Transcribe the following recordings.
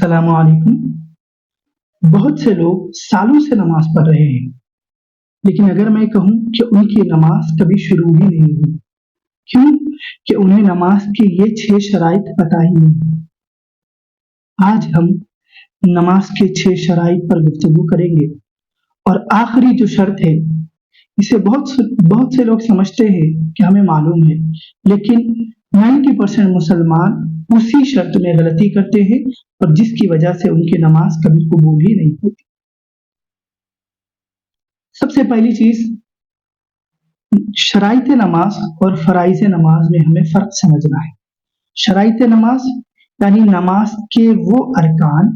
अस्सलाम वालेकुम। बहुत से लोग सालों से नमाज पढ़ रहे हैं, लेकिन अगर मैं कहूँ कि उनकी नमाज कभी शुरू ही नहीं हुई। क्यों? कि उन्हें नमाज की ये 6 शराइत पता ही नहीं। आज हम नमाज के 6 शराइत पर गुफ्तगू करेंगे और आखिरी जो शर्त है, इसे बहुत से लोग समझते हैं कि हमें मालूम है, लेकिन 90% मुसलमान उसी शर्त में गलती करते हैं और जिसकी वजह से उनकी नमाज कभी कबूल ही नहीं होती। सबसे पहली चीज, शराइत नमाज और फराइज नमाज में हमें फर्क समझना है। शराइत नमाज यानी नमाज के वो अरकान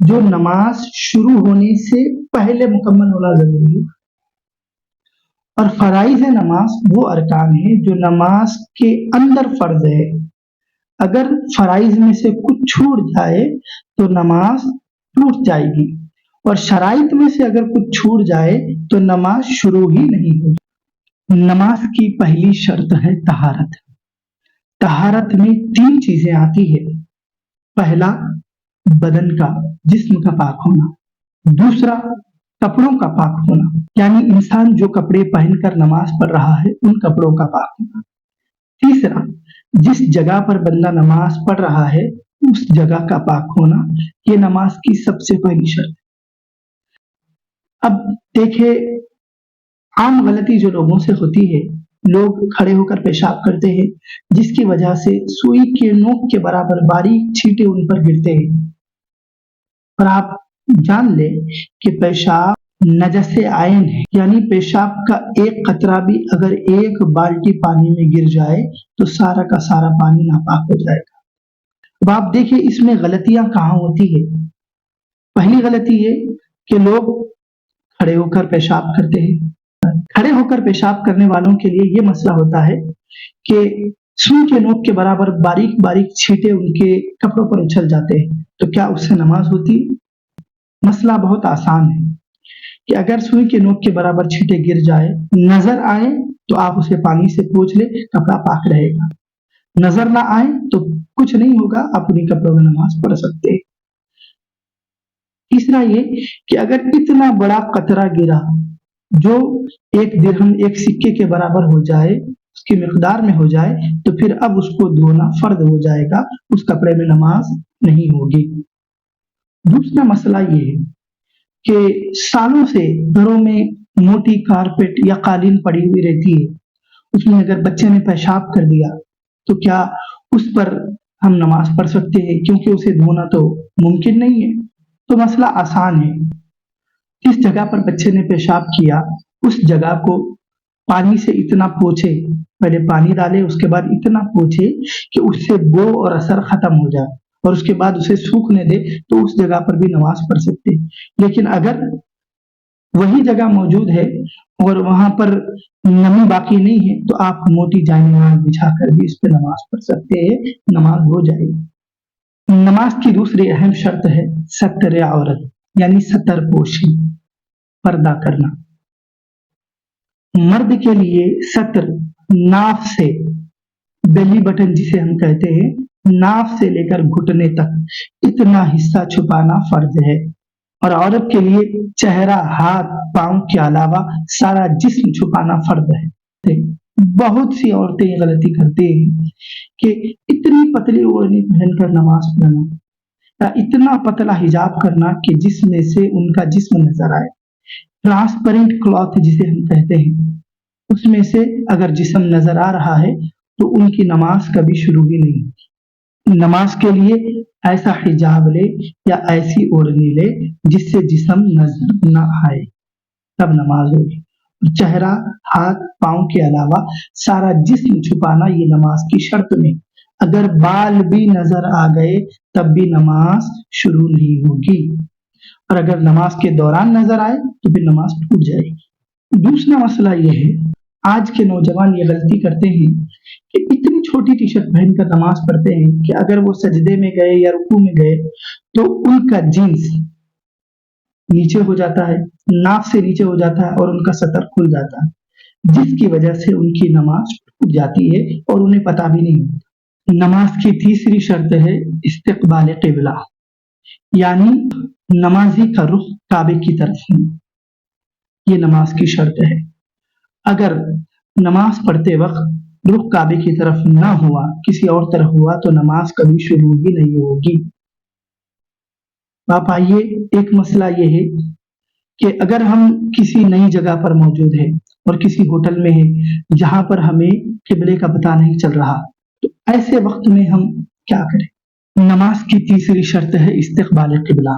जो नमाज शुरू होने से पहले मुकम्मल होना जरूरी है, और फराइज नमाज वो अरकान है जो नमाज के अंदर फर्ज है। अगर फराइज में से कुछ छूट जाए तो नमाज टूट जाएगी, और शराइत में से अगर कुछ छूट जाए तो नमाज शुरू ही नहीं होगी। नमाज की पहली शर्त है तहारत। तहारत में 3 चीजें आती है। पहला, बदन का, जिस्म का पाक होना। दूसरा, कपड़ों का पाक होना, यानी इंसान जो कपड़े पहनकर नमाज पढ़ रहा है उन कपड़ों का पाक होना। तीसरा, जिस जगह पर बंदा नमाज पढ़ रहा है उस जगह का पाक होना। ये नमाज की सबसे पहली शर्त। अब देखे, आम गलती जो लोगों से होती है, लोग खड़े होकर पेशाब करते हैं, जिसकी वजह से सुई के नोक के बराबर बारीक छींटे उन पर गिरते हैं। और आप जान ले कि पेशाब नजसे आयन है, यानी पेशाब का एक कतरा भी अगर एक बाल्टी पानी में गिर जाए तो सारा का सारा पानी नापाक हो जाएगा। अब आप देखिए इसमें गलतियां कहाँ होती है। पहली गलती ये कि लोग खड़े होकर पेशाब करते हैं। खड़े होकर पेशाब करने वालों के लिए ये मसला होता है कि सुई के नोक के बराबर बारीक बारीक छींटे उनके कपड़ों पर उछल जाते हैं, तो क्या उससे नमाज होती? मसला बहुत आसान है कि अगर सुई के नोक के बराबर छींटे गिर जाए, नजर आए तो आप उसे पानी से पोंछ ले, कपड़ा पाक रहेगा। नजर ना आए तो कुछ नहीं होगा, आप उन्हीं कपड़ों में नमाज पढ़ सकते हैं। तीसरा ये कि अगर इतना बड़ा कतरा गिरा जो 1 दिरहम, 1 सिक्के के बराबर हो जाए, उसकी मिकदार में हो जाए, तो फिर अब उसको धोना फर्ज हो जाएगा, उस कपड़े में नमाज नहीं होगी। दूसरा मसला ये है कि सालों से घरों में मोटी कारपेट या कालीन पड़ी हुई रहती है, उसमें अगर बच्चे ने पेशाब कर दिया तो क्या उस पर हम नमाज पढ़ सकते हैं? क्योंकि उसे धोना तो मुमकिन नहीं है। तो मसला आसान है। जिस जगह पर बच्चे ने पेशाब किया उस जगह को पानी से इतना पोंछे, पहले पानी डाले, उसके बाद इतना पोंछे कि उससे बो और असर खत्म हो जाए, और उसके बाद उसे सूखने दे, तो उस जगह पर भी नमाज पढ़ सकते हैं। लेकिन अगर वही जगह मौजूद है और वहां पर नमी बाकी नहीं है तो आप मोटी जायनमाज बिछाकर भी इस पे नमाज पढ़ सकते हैं, नमाज हो जाएगी। नमाज की दूसरी अहम शर्त है सत्र औरत, यानी सतर पोशी, पर्दा करना। मर्द के लिए सत्र नाफ से, बेली बटन जिसे हम कहते हैं, नाफ से लेकर घुटने तक इतना हिस्सा छुपाना फर्ज है, और औरत के लिए चेहरा, हाथ, पांव के अलावा सारा जिस्म छुपाना फर्ज है। बहुत सी औरतें ये गलती करती हैं कि इतनी पतली ओढ़नी पहनकर नमाज पढ़ना या इतना पतला हिजाब करना कि जिसमें से उनका जिस्म नजर आए। ट्रांसपेरेंट क्लॉथ जिसे हम कहते हैं, उसमें से अगर जिस्म नजर आ रहा है तो उनकी नमाज कभी शुरू ही नहीं होगी। नमाज के लिए ऐसा हिजाब ले या ऐसी ओढ़नी ले जिससे जिस्म नजर न आए, तब नमाज होगी। चेहरा, हाथ, पांव के अलावा सारा जिस्म छुपाना ये नमाज की शर्त में। अगर बाल भी नजर आ गए तब भी नमाज शुरू नहीं होगी, और अगर नमाज के दौरान नजर आए तो फिर नमाज टूट जाएगी। दूसरा मसला यह है, आज के नौजवान ये गलती करते हैं कि इतनी छोटी टी शर्ट पहनकर नमाज पढ़ते हैं कि अगर वो सजदे में गए या रुकू में गए तो उनका जीन्स नीचे हो जाता है, नाक से नीचे हो जाता है और उनका सतर खुल जाता है, जिसकी वजह से उनकी नमाज टूट जाती है और उन्हें पता भी नहीं होता। नमाज की तीसरी शर्त है इस्तिकबाल क़िबला, यानी नमाजी का रुख काबे की तरफ होना, ये नमाज की शर्त है। अगर नमाज पढ़ते वक्त रुख काबे की तरफ ना हुआ, किसी और तरफ हुआ, तो नमाज कभी शुरू ही नहीं होगी। आप आइए, एक मसला ये है कि अगर हम किसी नई जगह पर मौजूद है और किसी होटल में है जहां पर हमें किबले का पता नहीं चल रहा, तो ऐसे वक्त में हम क्या करें? नमाज की तीसरी शर्त है इस्तिक़बाल किबला।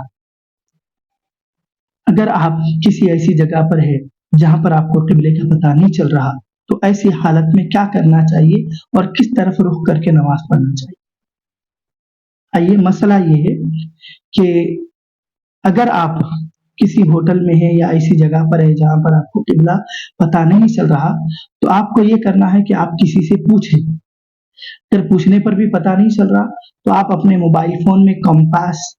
अगर आप किसी ऐसी जगह पर है जहां पर आपको किबले का पता नहीं चल रहा, तो ऐसी हालत में क्या करना चाहिए और किस तरफ रुख करके नमाज पढ़ना चाहिए? आइए, मसला ये है कि अगर आप किसी होटल में है या ऐसी जगह पर है जहां पर आपको किबला पता नहीं चल रहा, तो आपको ये करना है कि आप किसी से पूछें। अगर पूछने पर भी पता नहीं चल रहा, तो आप अपने मोबाइल फोन में कंपास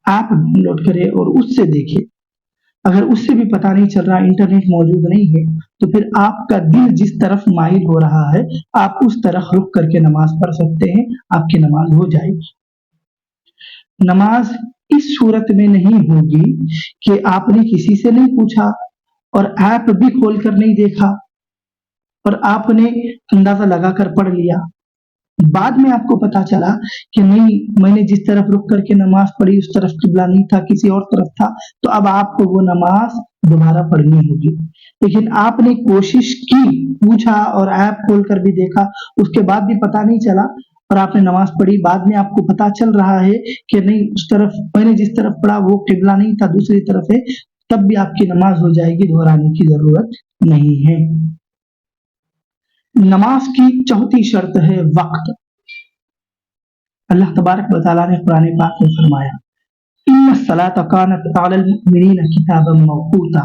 ऐप डाउनलोड करें और उससे देखें। अगर उससे भी पता नहीं चल रहा, इंटरनेट मौजूद नहीं है, तो फिर आपका दिल जिस तरफ माइल हो रहा है, आप उस तरफ रुख करके नमाज पढ़ सकते हैं, आपकी नमाज हो जाएगी। नमाज इस सूरत में नहीं होगी कि आपने किसी से नहीं पूछा और ऐप भी खोल कर नहीं देखा और आपने अंदाजा लगाकर पढ़ लिया। बाद में आपको पता चला कि नहीं, मैंने जिस तरफ रुख करके नमाज पढ़ी उस तरफ किबला नहीं था, किसी और तरफ था, तो अब आपको वो नमाज दोबारा पढ़नी होगी। लेकिन आपने कोशिश की, पूछा और ऐप खोल कर भी देखा, उसके बाद भी पता नहीं चला और आपने नमाज पढ़ी, बाद में आपको पता चल रहा है कि नहीं, उस तरफ मैंने जिस तरफ पढ़ा वो किबला नहीं था, दूसरी तरफ है, तब भी आपकी नमाज हो जाएगी, दोहराने की जरूरत नहीं है। नमाज की चौथी शर्त है वक्त। अल्लाह तबारक व तआला ने कुरान पाक में फरमाया, इन्ना सलात कानत अलल मुमिनीन किताबन मौकूता,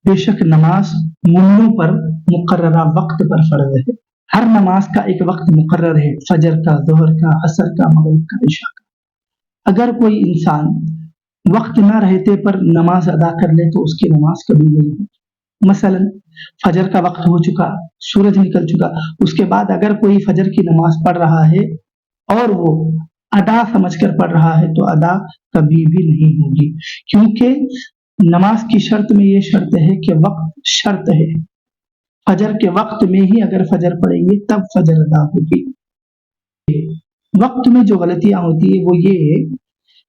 बेशक नमाज मोमिनों पर मुकर्ररा वक्त पर फर्ज है। हर नमाज का एक वक्त मुकर्रर है, फजर का, जोहर का, असर का, मगरिब का, इशा का। अगर कोई इंसान वक्त ना रहते पर नमाज अदा कर ले तो उसकी नमाज कभी नहीं होगी। मसलन फजर का वक्त हो चुका, सूरज निकल चुका, उसके बाद अगर कोई फजर की नमाज पढ़ रहा है और वो अदा समझकर पढ़ रहा है, तो अदा कभी भी नहीं होगी, क्योंकि नमाज की शर्त में ये शर्त है कि वक्त शर्त है। फजर के वक्त में ही अगर फजर पढ़ेंगे तब फजर अदा होगी। वक्त में जो गलतियां होती है वो ये है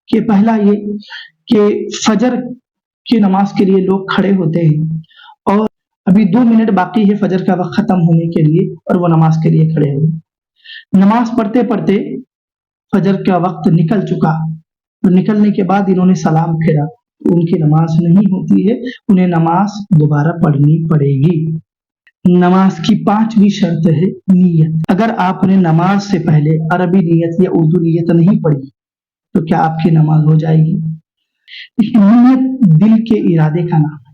कि पहला ये कि फजर की नमाज के लिए लोग खड़े होते हैं और अभी 2 मिनट बाकी है फजर का वक्त खत्म होने के लिए और वो नमाज के लिए खड़े हो। नमाज पढ़ते पढ़ते फजर का वक्त निकल चुका, तो निकलने के बाद इन्होंने सलाम फेरा, तो उनकी नमाज नहीं होती है, उन्हें नमाज दोबारा पढ़नी पड़ेगी। नमाज की 5वीं शर्त है नीयत। अगर आपने नमाज से पहले अरबी नीयत या उर्दू नीयत नहीं पढ़ी, तो क्या आपकी नमाज हो जाएगी? नीयत दिल के इरादे का नाम है।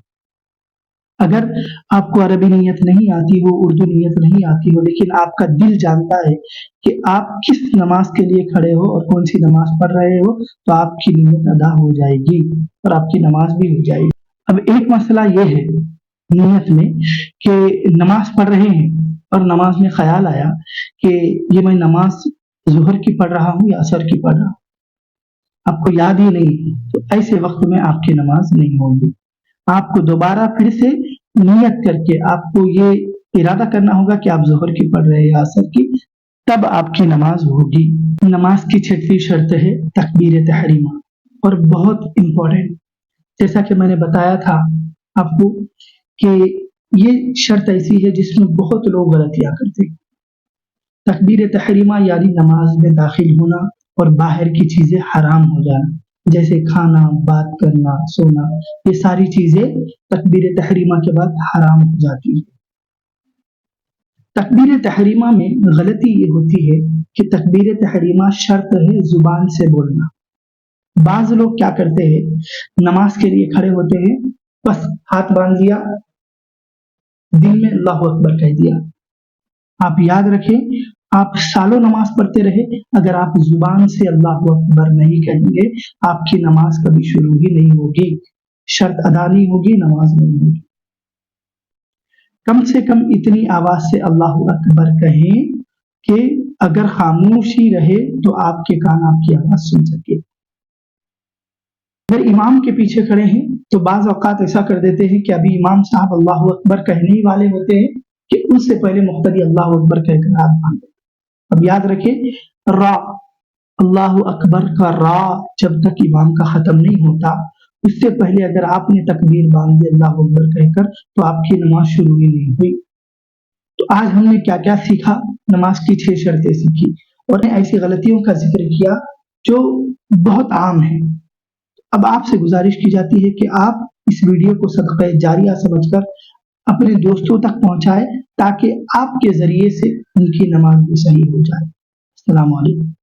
अगर आपको अरबी नीयत नहीं आती हो, उर्दू नीयत नहीं आती हो, लेकिन आपका दिल जानता है कि आप किस नमाज के लिए खड़े हो और कौन सी नमाज पढ़ रहे हो, तो आपकी नीयत अदा हो जाएगी और आपकी नमाज भी हो जाएगी। अब एक मसला यह है नीयत में कि नमाज पढ़ रहे हैं और नमाज में ख्याल आया कि ये मैं नमाज जोहर की पढ़ रहा हूँ या असर की पढ़ रहा हूँ, आपको याद ही नहीं, तो ऐसे वक्त में आपकी नमाज नहीं होगी। आपको दोबारा फिर से नियत करके आपको ये इरादा करना होगा कि आप जोहर की पढ़ रहे हैं या असर की, तब आपकी नमाज होगी। नमाज की 6वीं शर्त है तकबीर तहरीमा, और बहुत इंपॉर्टेंट, जैसा कि मैंने बताया था आपको कि ये शर्त ऐसी है जिसमें बहुत लोग गलतियां करते हैं। तकबीर तहरीमा यानी नमाज में दाखिल होना और बाहर की चीजें हराम हो जाना, जैसे खाना, बात करना, सोना, ये सारी चीजें तकबीर तहरीमा के बाद हराम हो जाती है। तकबीर तहरीमा में गलती ये होती है कि तकबीर तहरीमा शर्त है जुबान से बोलना। बाज लोग क्या करते हैं, नमाज के लिए खड़े होते हैं, बस हाथ बांध दिया, दिल में अल्लाहु अकबर कह दिया। आप याद रखें, आप सालों नमाज पढ़ते रहे, अगर आप जुबान से अल्लाहु अकबर नहीं कहेंगे, आपकी नमाज कभी शुरू ही नहीं होगी, शर्त अदा नहीं होगी, नमाज नहीं होगी। कम से कम इतनी आवाज से अल्लाहु अकबर कहें कि अगर खामोशी रहे तो आपके कान आपकी आवाज सुन सके। अगर इमाम के पीछे खड़े हैं तो बाज़ औक़ात ऐसा कर देते हैं कि अभी इमाम साहब अल्लाहु अकबर कहने ही वाले होते हैं कि उससे पहले मुक़्तदी अल्लाहु अकबर कहकर हाथ बांध देते हैं। अब याद रखें, रा, अल्लाहु अकबर का रा जब तक इमाम का ख़त्म नहीं होता, उससे पहले अगर आपने तकबीर बांध दी अल्लाहु अकबर कहकर, तो आपकी नमाज शुरू ही नहीं हुई। तो आज हमने क्या क्या सीखा, नमाज की 6 शर्तें सीखी और ऐसी गलतियों का जिक्र किया जो बहुत आम है। अब आपसे गुजारिश की जाती है कि आप इस वीडियो को सदक़े जारिया समझकर अपने दोस्तों तक पहुंचाएं ताकि आपके ज़रिए से उनकी नमाज भी सही हो जाए। अस्सलामु अलैकुम।